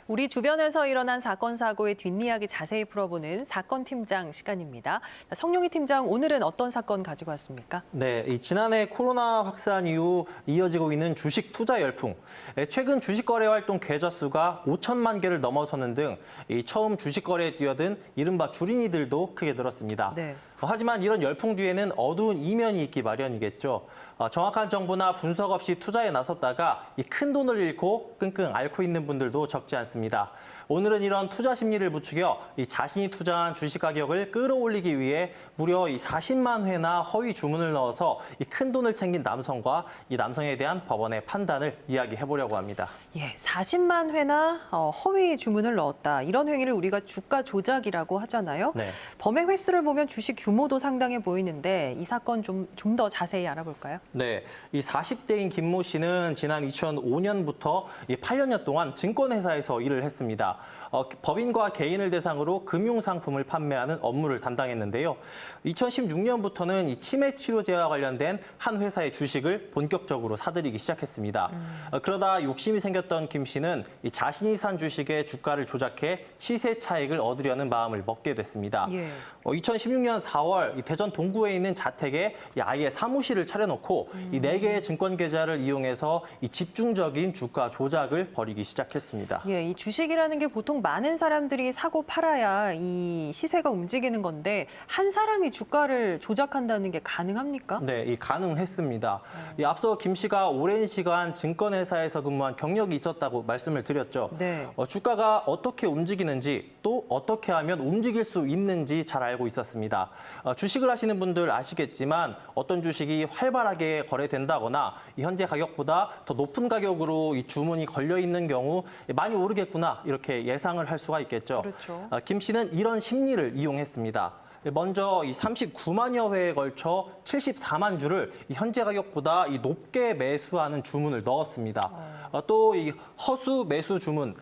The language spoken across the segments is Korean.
우리 주변에서 일어난 사건, 사고의 뒷이야기 자세히 풀어보는 사건팀장 시간입니다. 성룡이 팀장, 오늘은 어떤 사건 가지고 왔습니까? 네, 지난해 코로나 확산 이후 이어지고 있는 주식 투자 열풍. 최근 주식 거래 활동 계좌 수가 5천만 개를 넘어서는 등 처음 주식 거래에 뛰어든 이른바 주린이들도 크게 늘었습니다. 네. 하지만 이런 열풍 뒤에는 어두운 이면이 있기 마련이겠죠. 정확한 정보나 분석 없이 투자에 나섰다가 이 큰 돈을 잃고 끙끙 앓고 있는 분들도 적지 않습니다. 오늘은 이런 투자 심리를 부추겨 이 자신이 투자한 주식 가격을 끌어올리기 위해 무려 이 40만 회나 허위 주문을 넣어서 이 큰 돈을 챙긴 남성과 이 남성에 대한 법원의 판단을 이야기해 보려고 합니다. 예, 40만 회나 허위 주문을 넣었다. 이런 행위를 우리가 주가 조작이라고 하잖아요. 네. 범행 횟수를 보면 주식 규모도 상당해 보이는데 이 사건 좀 더 자세히 알아볼까요? 네, 이 40대인 김모 씨는 지난 2005년부터 이 8년여 동안 증권회사에서 일을 했습니다. 법인과 개인을 대상으로 금융상품을 판매하는 업무를 담당했는데요. 2016년부터는 이 치매 치료제와 관련된 한 회사의 주식을 본격적으로 사들이기 시작했습니다. 그러다 욕심이 생겼던 김 씨는 이 자신이 산 주식의 주가를 조작해 시세 차익을 얻으려는 마음을 먹게 됐습니다. 예. 2016년 4월 이 대전 동구에 있는 자택에 아예 사무실을 차려놓고 이 4개의 증권 계좌를 이용해서 이 집중적인 주가 조작을 벌이기 시작했습니다. 예, 이 주식이라는 게 보통 많은 사람들이 사고 팔아야 이 시세가 움직이는 건데 한 사람이 주가를 조작한다는 게 가능합니까? 네, 가능했습니다. 앞서 김 씨가 오랜 시간 증권회사에서 근무한 경력이 있었다고 말씀을 드렸죠. 네. 주가가 어떻게 움직이는지 또 어떻게 하면 움직일 수 있는지 잘 알고 있었습니다. 주식을 하시는 분들 아시겠지만 어떤 주식이 활발하게 거래된다거나 현재 가격보다 더 높은 가격으로 이 주문이 걸려 있는 경우 많이 오르겠구나 이렇게 예상을 할 수가 있겠죠. 그렇죠. 김 씨는 이런 심리를 이용했습니다. 먼저 이 39만여 회에 걸쳐 74만 주를 이 현재 가격보다 이 높게 매수하는 주문을 넣었습니다. 또 이 허수 매수 주문,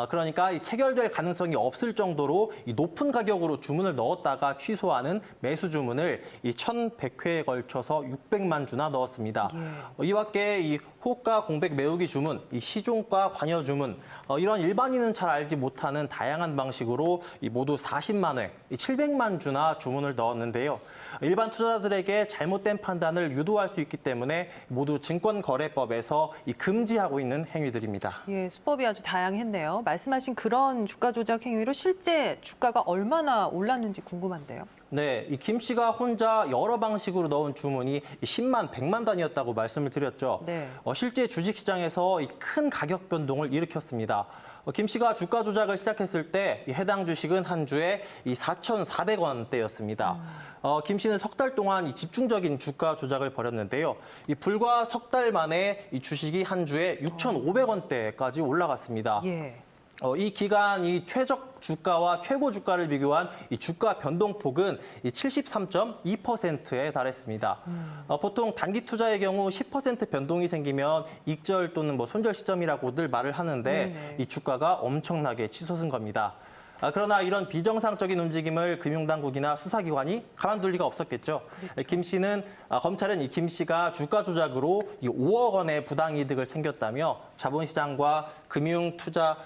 그러니까 이 체결될 가능성이 없을 정도로 이 높은 가격으로 주문을 넣었다가 취소하는 매수 주문을 이 1,100회에 걸쳐서 600만 주나 넣었습니다. 예. 이 밖에 이 호가 공백 메우기 주문, 이 시종가 관여 주문, 이런 일반인은 잘 알지 못하는 다양한 방식으로 이 모두 40만 회, 이 700만 주나 주문을 넣었는데요. 일반 투자자들에게 잘못된 판단을 유도할 수 있기 때문에 모두 증권거래법에서 이 금지하고 있는 행위들입니다. 예, 수법이 아주 다양했네요. 말씀하신 그런 주가 조작 행위로 실제 주가가 얼마나 올랐는지 궁금한데요. 네, 이 김 씨가 혼자 여러 방식으로 넣은 주문이 10만, 100만 단위였다고 말씀을 드렸죠. 네. 실제 주식시장에서 이 큰 가격 변동을 일으켰습니다. 김 씨가 주가 조작을 시작했을 때 해당 주식은 한 주에 이 4,400원대였습니다. 김 씨는 석 달 동안 이 집중적인 주가 조작을 벌였는데요. 이 불과 석 달 만에 이 주식이 한 주에 6,500원대까지 올라갔습니다. 예. 이 기간 이 최적 주가와 최고 주가를 비교한 이 주가 변동폭은 이 73.2%에 달했습니다. 보통 단기 투자의 경우 10% 변동이 생기면 익절 또는 손절 시점이라고들 말을 하는데 네네. 이 주가가 엄청나게 치솟은 겁니다. 그러나 이런 비정상적인 움직임을 금융당국이나 수사기관이 가만둘 리가 없었겠죠. 그렇죠. 김 씨는 검찰은 이 김 씨가 주가 조작으로 이 5억 원의 부당이득을 챙겼다며 자본시장과 금융투자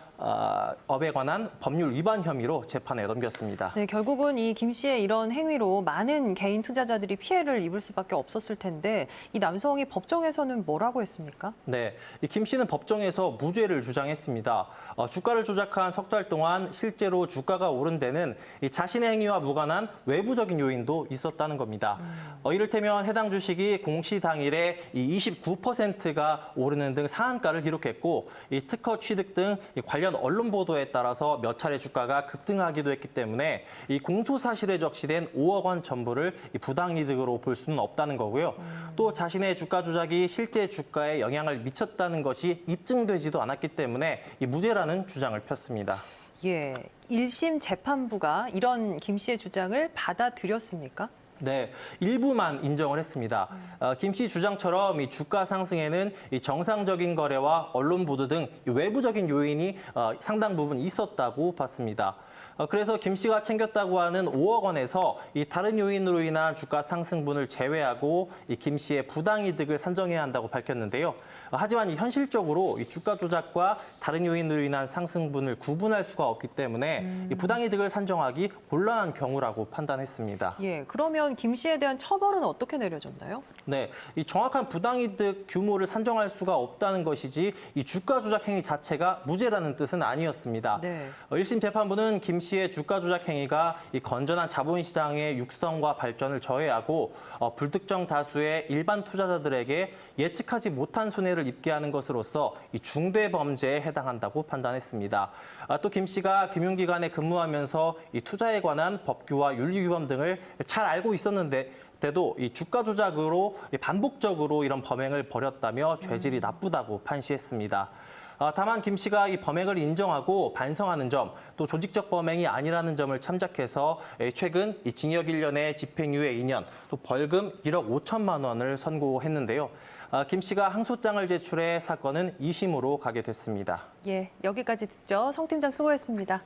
업에 관한 법률 위반 혐의로 재판에 넘겼습니다. 네, 결국은 이 김 씨의 이런 행위로 많은 개인 투자자들이 피해를 입을 수밖에 없었을 텐데 이 남성이 법정에서는 뭐라고 했습니까? 네, 이 김 씨는 법정에서 무죄를 주장했습니다. 주가를 조작한 석 달 동안 실제로 주가가 오른 데는 이 자신의 행위와 무관한 외부적인 요인도 있었다는 겁니다. 이를테면 해당 주식이 공시 당일에 이 29%가 오르는 등 상한가를 기록했고 이 특허 취득 등 관련 언론 보도에 따라서 몇 차례 주가가 급등하기도 했기 때문에 이 공소 사실에 적시된 5억 원 전부를 이 부당이득으로 볼 수는 없다는 거고요. 또 자신의 주가 조작이 실제 주가에 영향을 미쳤다는 것이 입증되지도 않았기 때문에 이 무죄라는 주장을 폈습니다. 예, 1심 재판부가 이런 김 씨의 주장을 받아들였습니까? 네, 일부만 인정을 했습니다. 김 씨 주장처럼 이 주가 상승에는 이 정상적인 거래와 언론 보도 등 외부적인 요인이 상당 부분 있었다고 봤습니다. 그래서 김 씨가 챙겼다고 하는 5억 원에서 이 다른 요인으로 인한 주가 상승분을 제외하고 이 김 씨의 부당이득을 산정해야 한다고 밝혔는데요. 하지만 현실적으로 이 주가 조작과 다른 요인으로 인한 상승분을 구분할 수가 없기 때문에 이 부당이득을 산정하기 곤란한 경우라고 판단했습니다. 예, 그러면 김 씨에 대한 처벌은 어떻게 내려졌나요? 네, 이 정확한 부당이득 규모를 산정할 수가 없다는 것이지 이 주가 조작 행위 자체가 무죄라는 뜻은 아니었습니다. 네. 1심 재판부는 김 씨의 주가 조작 행위가 이 건전한 자본시장의 육성과 발전을 저해하고 불특정 다수의 일반 투자자들에게 예측하지 못한 손해를 입게 하는 것으로서 이 중대 범죄에 해당한다고 판단했습니다. 또 김 씨가 금융기관에 근무하면서 이 투자에 관한 법규와 윤리규범 등을 잘 알고 있었는데 때도 이 주가 조작으로 반복적으로 이런 범행을 벌였다며 죄질이 나쁘다고 판시했습니다. 다만 김 씨가 이 범행을 인정하고 반성하는 점, 또 조직적 범행이 아니라는 점을 참작해서 최근 이 징역 1년에 집행유예 2년, 또 벌금 1억 5천만 원을 선고했는데요. 김 씨가 항소장을 제출해 사건은 2심으로 가게 됐습니다. 예, 여기까지 듣죠. 성 팀장 수고했습니다.